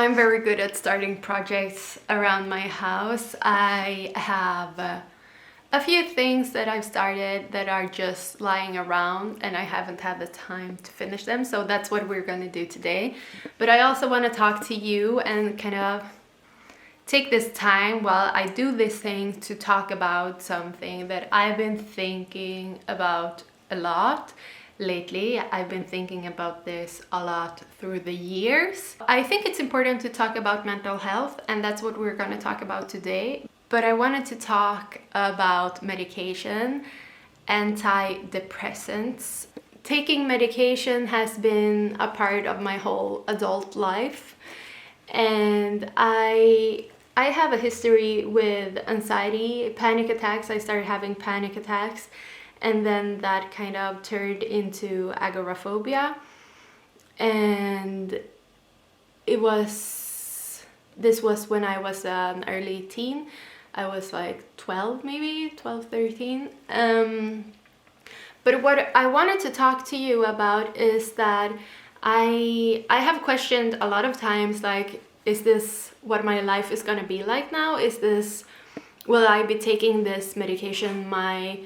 I'm very good at starting projects around my house. I have a few things that I've started that are just lying around and I haven't had the time to finish them. So that's what we're going to do today. But I also want to talk to you and kind of take this time while I do this thing to talk about something that I've been thinking about a lot lately. I've been thinking about this a lot through the years. I think it's important to talk about mental health, and that's what we're going to talk about today. But I wanted to talk about medication, antidepressants. Taking medication has been a part of my whole adult life, and I have a history with anxiety, panic attacks. I started having panic attacks, and then that kind of turned into agoraphobia. And this was when I was an early teen. I was like 12, maybe 12, 13. But what I wanted to talk to you about is that I have questioned a lot of times, like, is this what my life is gonna be like now? Will I be taking this medication my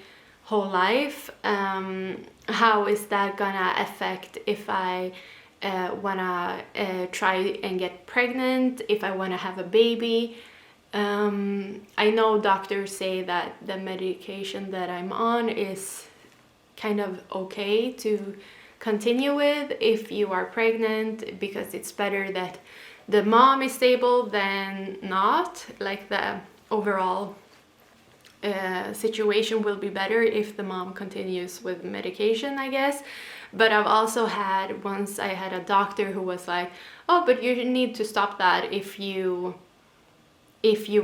whole life? How is that gonna affect if I wanna try and get pregnant, if I wanna have a baby? I know doctors say that the medication that I'm on is kind of okay to continue with if you are pregnant, because it's better that the mom is stable than not. Like, the overall situation will be better if the mom continues with medication, I guess. But I've also once I had a doctor who was like, oh, but you need to stop that if you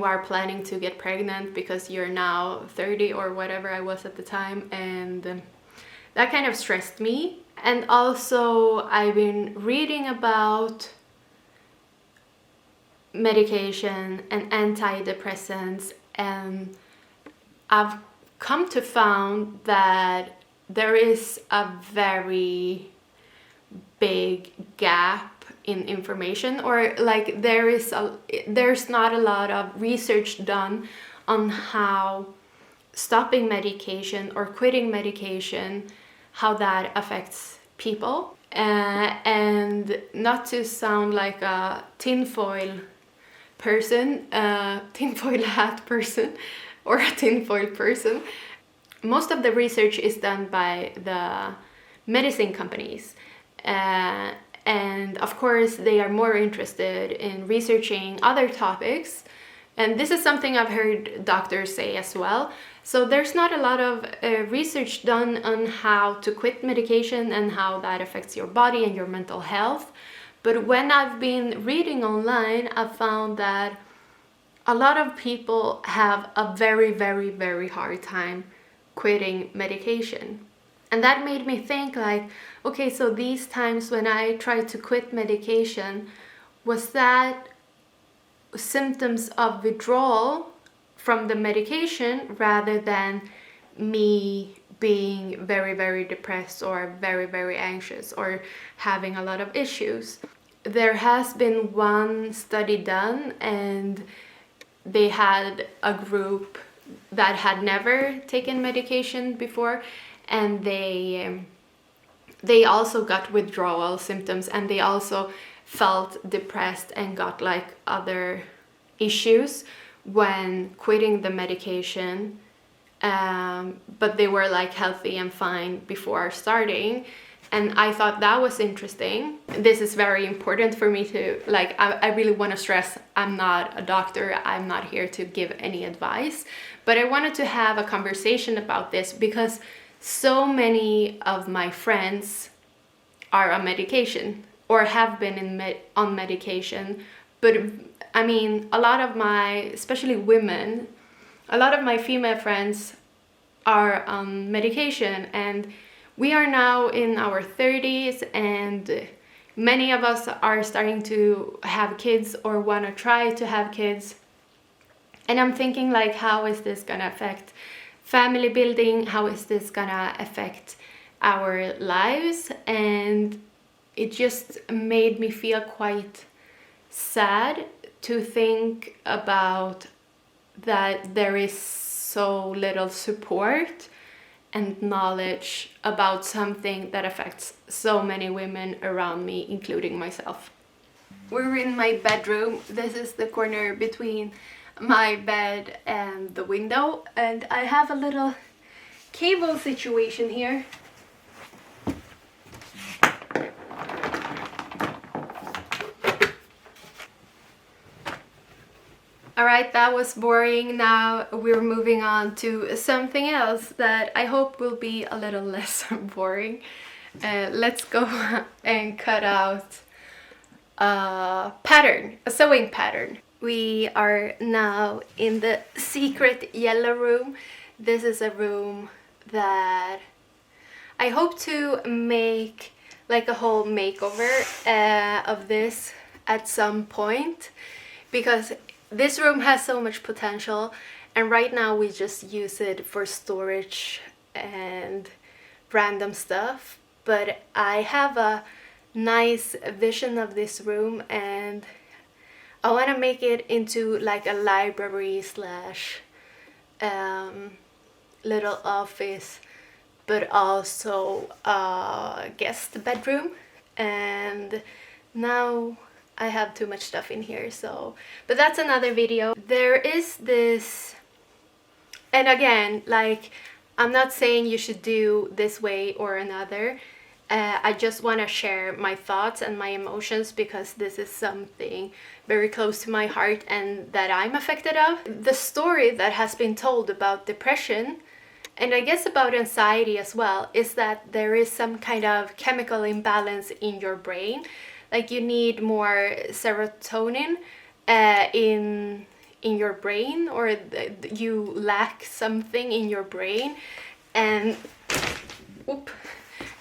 are planning to get pregnant, because you're now 30 or whatever I was at the time. And that kind of stressed me. And also I've been reading about medication and antidepressants, and I've come to find that there is a very big gap in information, or like there's not a lot of research done on how stopping medication or quitting medication, how that affects people. And not to sound like a tinfoil hat person or a tinfoil person, most of the research is done by the medicine companies, and of course they are more interested in researching other topics, and this is something I've heard doctors say as well. So there's not a lot of research done on how to quit medication and how that affects your body and your mental health. But when I've been reading online, I've found that a lot of people have a very, very, very hard time quitting medication. And that made me think, like, okay, so these times when I tried to quit medication, was that symptoms of withdrawal from the medication rather than me being very, very depressed or very, very anxious or having a lot of issues? There has been one study done, and they had a group that had never taken medication before, and they also got withdrawal symptoms, and they also felt depressed and got like other issues when quitting the medication, but they were like healthy and fine before starting. And I thought that was interesting. This is very important for me to, like, I really want to stress, I'm not a doctor, I'm not here to give any advice, but I wanted to have a conversation about this because so many of my friends are on medication or have been on medication. But I mean, a lot of my, especially women, a lot of my female friends are on medication, and we are now in our 30s, and many of us are starting to have kids or want to try to have kids. And I'm thinking, like, how is this gonna affect family building? How is this gonna affect our lives? And it just made me feel quite sad to think about that there is so little support and knowledge about something that affects so many women around me, including myself. We're in my bedroom. This is the corner between my bed and the window, and I have a little cable situation here. Alright, that was boring. Now we're moving on to something else that I hope will be a little less boring. Let's go and cut out a pattern, a sewing pattern. We are now in the secret yellow room. This is a room that I hope to make like a whole makeover of this at some point, because this room has so much potential, and right now we just use it for storage and random stuff. But I have a nice vision of this room, and I want to make it into like a library slash little office, but also a guest bedroom. And now I have too much stuff in here, so, but that's another video. There is this, and again, like, I'm not saying you should do this way or another. I just want to share my thoughts and my emotions, because this is something very close to my heart and that I'm affected of. The story that has been told about depression, and I guess about anxiety as well, is that there is some kind of chemical imbalance in your brain. Like you need more serotonin in your brain, or you lack something in your brain, and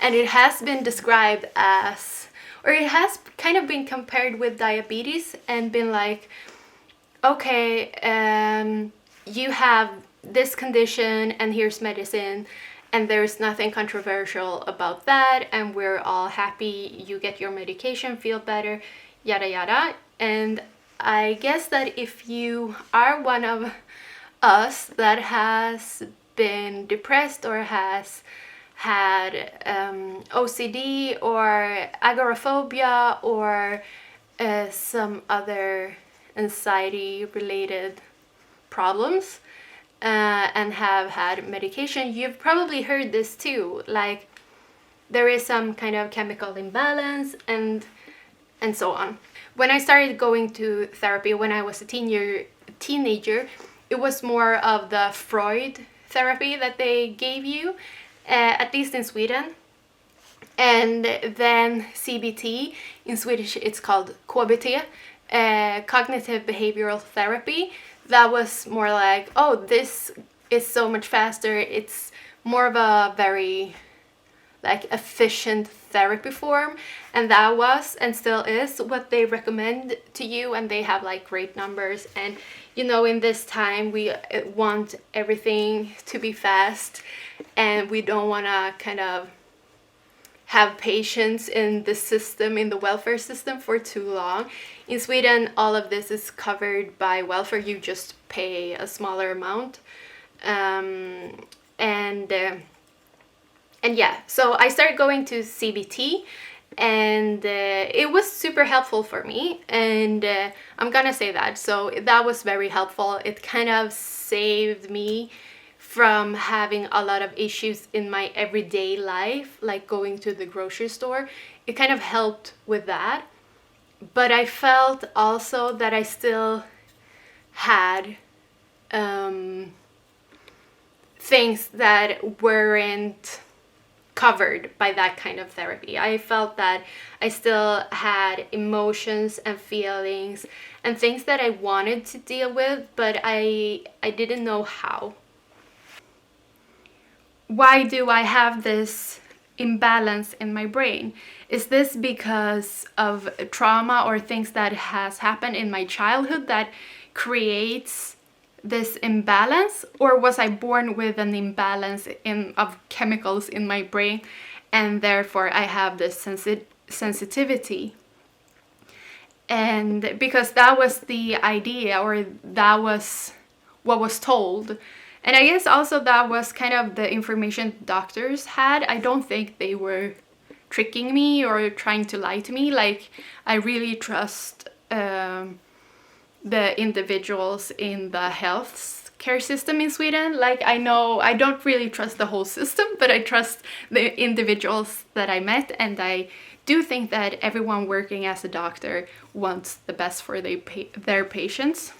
it has been described as, or it has kind of been compared with diabetes, and been like, okay, you have this condition and here's medicine, and there's nothing controversial about that, and we're all happy, you get your medication, feel better, yada yada. And I guess that if you are one of us that has been depressed or has had OCD or agoraphobia or some other anxiety related problems, and have had medication, you've probably heard this too. Like, there is some kind of chemical imbalance and so on. When I started going to therapy when I was a teenager, it was more of the Freud therapy that they gave you, at least in Sweden. And then CBT, in Swedish it's called KBT, cognitive behavioral therapy. That was more like, oh, this is so much faster. It's more of a very like efficient therapy form, and that was and still is what they recommend to you, and they have like great numbers. And you know, in this time we want everything to be fast, and we don't want to kind of have patience in the system, in the welfare system, for too long. In Sweden, all of this is covered by welfare. You just pay a smaller amount. And yeah, so I started going to CBT, and it was super helpful for me, and I'm gonna say that. So that was very helpful. It kind of saved me from having a lot of issues in my everyday life, like going to the grocery store. It kind of helped with that. But I felt also that I still had things that weren't covered by that kind of therapy. I felt that I still had emotions and feelings and things that I wanted to deal with, but I didn't know how. Why do I have this imbalance in my brain? Is this because of trauma or things that has happened in my childhood that creates this imbalance? Or was I born with an imbalance of chemicals in my brain, and therefore I have this sensitivity? And because that was the idea, or that was what was told. And I guess also that was kind of the information doctors had. I don't think they were tricking me or trying to lie to me. Like, I really trust the individuals in the health care system in Sweden. Like, I know I don't really trust the whole system, but I trust the individuals that I met, and I do think that everyone working as a doctor wants the best for their patients.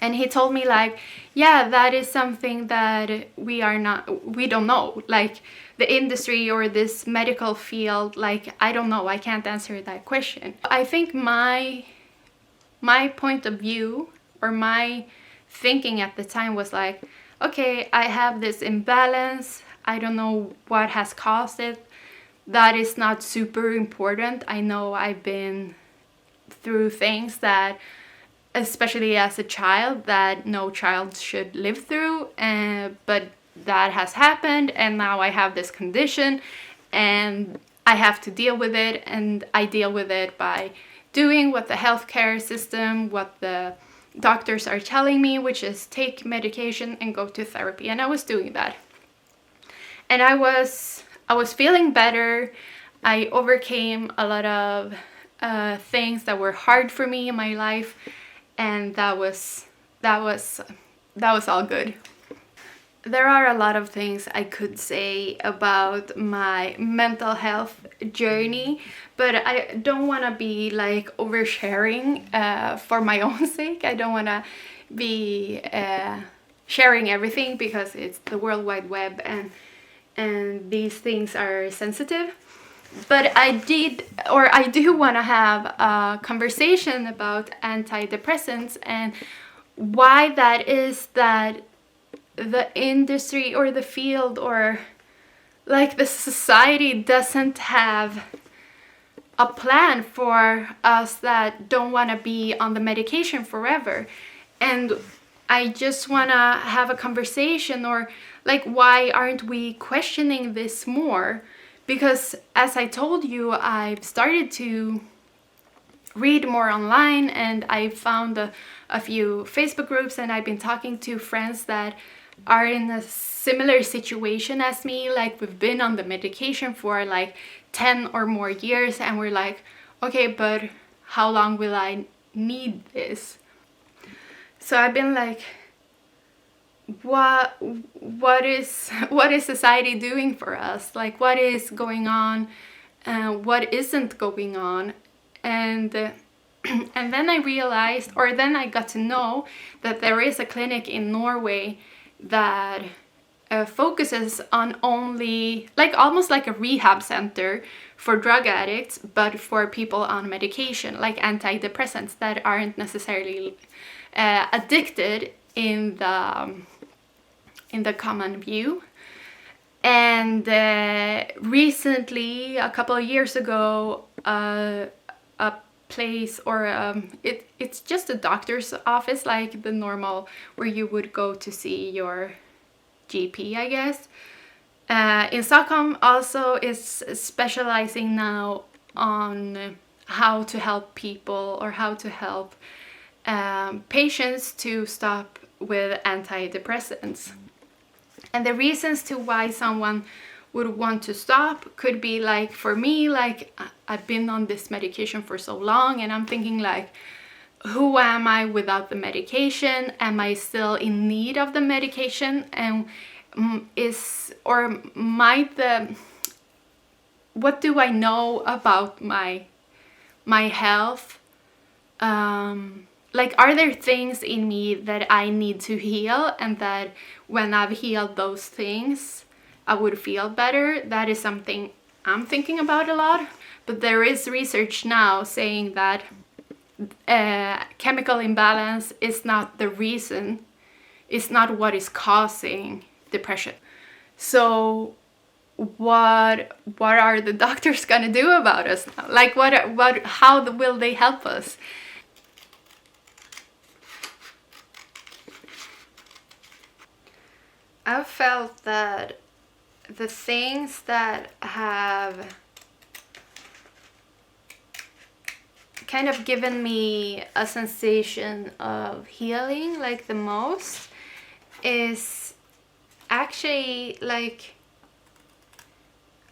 And he told me, like, yeah, that is something that we don't know. Like, the industry or this medical field, like, I don't know, I can't answer that question. I think my point of view, or my thinking at the time, was like, okay, I have this imbalance, I don't know what has caused it, that is not super important. I know I've been through things that, especially as a child, that no child should live through, but that has happened, and now I have this condition and I have to deal with it, and I deal with it by doing what the healthcare system, what the doctors are telling me, which is take medication and go to therapy. And I was doing that, and I was feeling better. I overcame a lot of things that were hard for me in my life, and that was all good. There are a lot of things I could say about my mental health journey, but I don't want to be like oversharing for my own sake. I don't want to be sharing everything, because it's the World Wide Web, and these things are sensitive. But I do want to have a conversation about antidepressants, and why that is that the industry or the field, or like the society, doesn't have a plan for us that don't want to be on the medication forever. And I just want to have a conversation, or like, why aren't we questioning this more? Because as I told you, I've started to read more online, and I found a few Facebook groups, and I've been talking to friends that are in a similar situation as me. Like, we've been on the medication for like 10 or more years, and we're like, okay, but how long will I need this? So I've been like, what is society doing for us? Like, what is going on, what isn't going on? And then I realized, or then I got to know, that there is a clinic in Norway that focuses on only, like, almost like a rehab center for drug addicts, but for people on medication, like antidepressants, that aren't necessarily addicted in the common view. And recently, a couple of years ago, a place, or it's just a doctor's office, like the normal where you would go to see your GP, I guess. In Stockholm also is specializing now on how to help people, or how to help patients to stop with antidepressants. And the reasons to why someone would want to stop could be, like, for me, like, I've been on this medication for so long, and I'm thinking, like, who am I without the medication? Am I still in need of the medication? And what do I know about my health? Like, are there things in me that I need to heal, and that when I've healed those things, I would feel better? That is something I'm thinking about a lot. But there is research now saying that chemical imbalance is not the reason, it's not what is causing depression. So what are the doctors gonna do about us now? Like, how will they help us? I've felt that the things that have kind of given me a sensation of healing like the most is actually, like,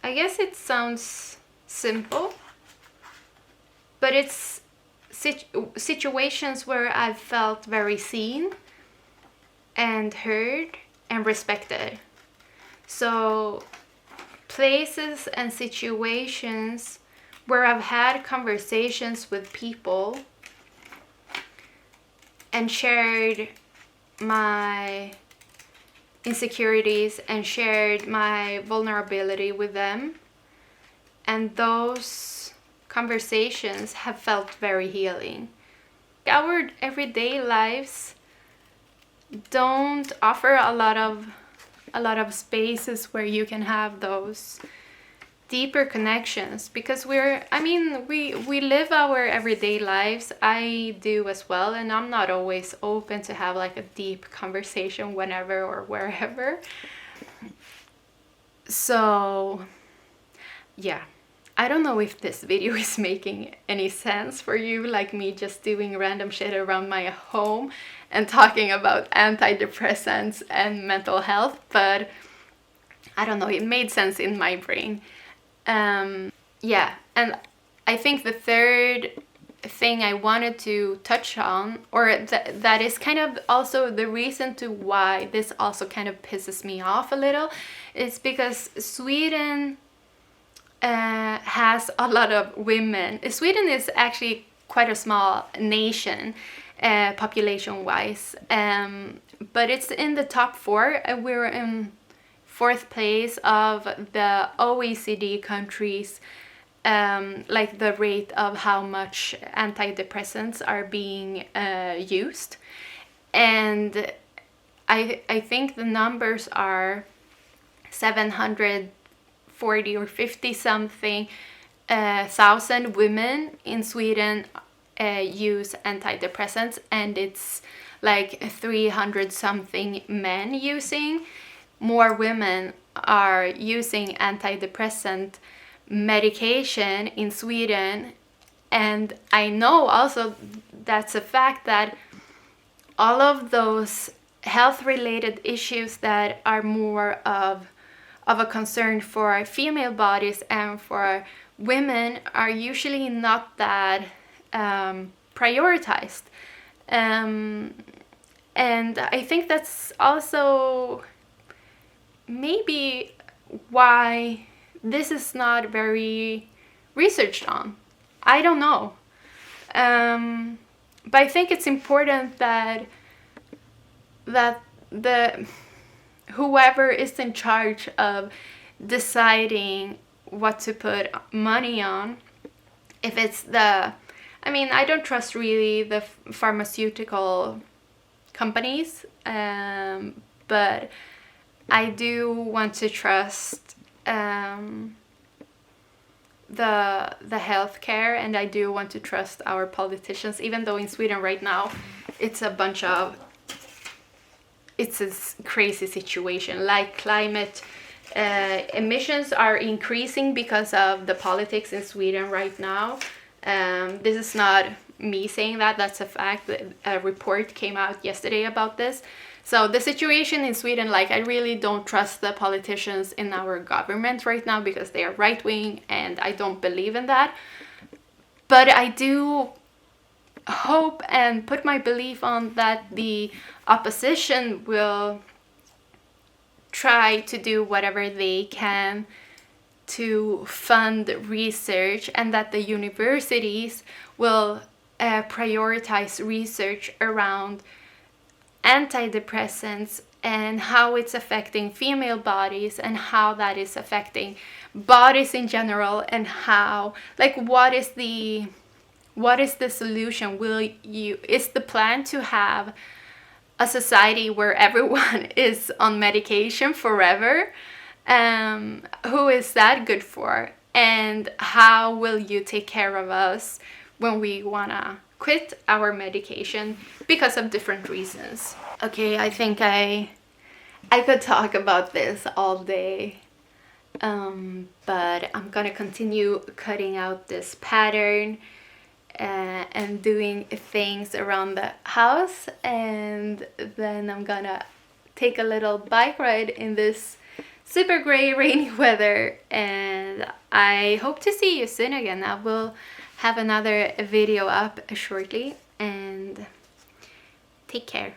I guess it sounds simple, but it's situations where I've felt very seen and heard and respected. So places and situations where I've had conversations with people and shared my insecurities and shared my vulnerability with them. And those conversations have felt very healing. Our everyday lives don't offer a lot of spaces where you can have those deeper connections, because we live our everyday lives. I do as well, and I'm not always open to have like a deep conversation whenever or wherever. So yeah, I don't know if this video is making any sense for you, like me just doing random shit around my home and talking about antidepressants and mental health, but I don't know, it made sense in my brain. Yeah, and I think the third thing I wanted to touch on, or that is kind of also the reason to why this also kind of pisses me off a little, is because Sweden has a lot of women. Sweden is actually quite a small nation population-wise, but it's in the top 4. We're in 4th place of the OECD countries, like the rate of how much antidepressants are being used. And I think the numbers are 740 or 50 something thousand women in Sweden use antidepressants, and it's like 300 something men using. More women are using antidepressant medication in Sweden, and I know also that's a fact that all of those health-related issues that are more of a concern for female bodies and for women are usually not that prioritized, and I think that's also maybe why this is not very researched on. I don't know. But I think it's important that the whoever is in charge of deciding what to put money on, if it's I don't trust really the pharmaceutical companies, but I do want to trust the healthcare, and I do want to trust our politicians, even though in Sweden right now it's a crazy situation. Like climate emissions are increasing because of the politics in Sweden right now. This is not me saying that's a fact. A report came out yesterday about this. So the situation in Sweden, like, I really don't trust the politicians in our government right now because they are right-wing, and I don't believe in that. But I do hope and put my belief on that the opposition will try to do whatever they can to fund research, and that the universities will prioritize research around antidepressants and how it's affecting female bodies and how that is affecting bodies in general, and how, like, what is the solution? Is the plan to have a society where everyone is on medication forever? Who is that good for? And how will you take care of us when we wanna quit our medication because of different reasons? Okay, I think I could talk about this all day, but I'm gonna continue cutting out this pattern and doing things around the house, and then I'm gonna take a little bike ride in this super gray rainy weather, and I hope to see you soon again. I will have another video up shortly, and take care.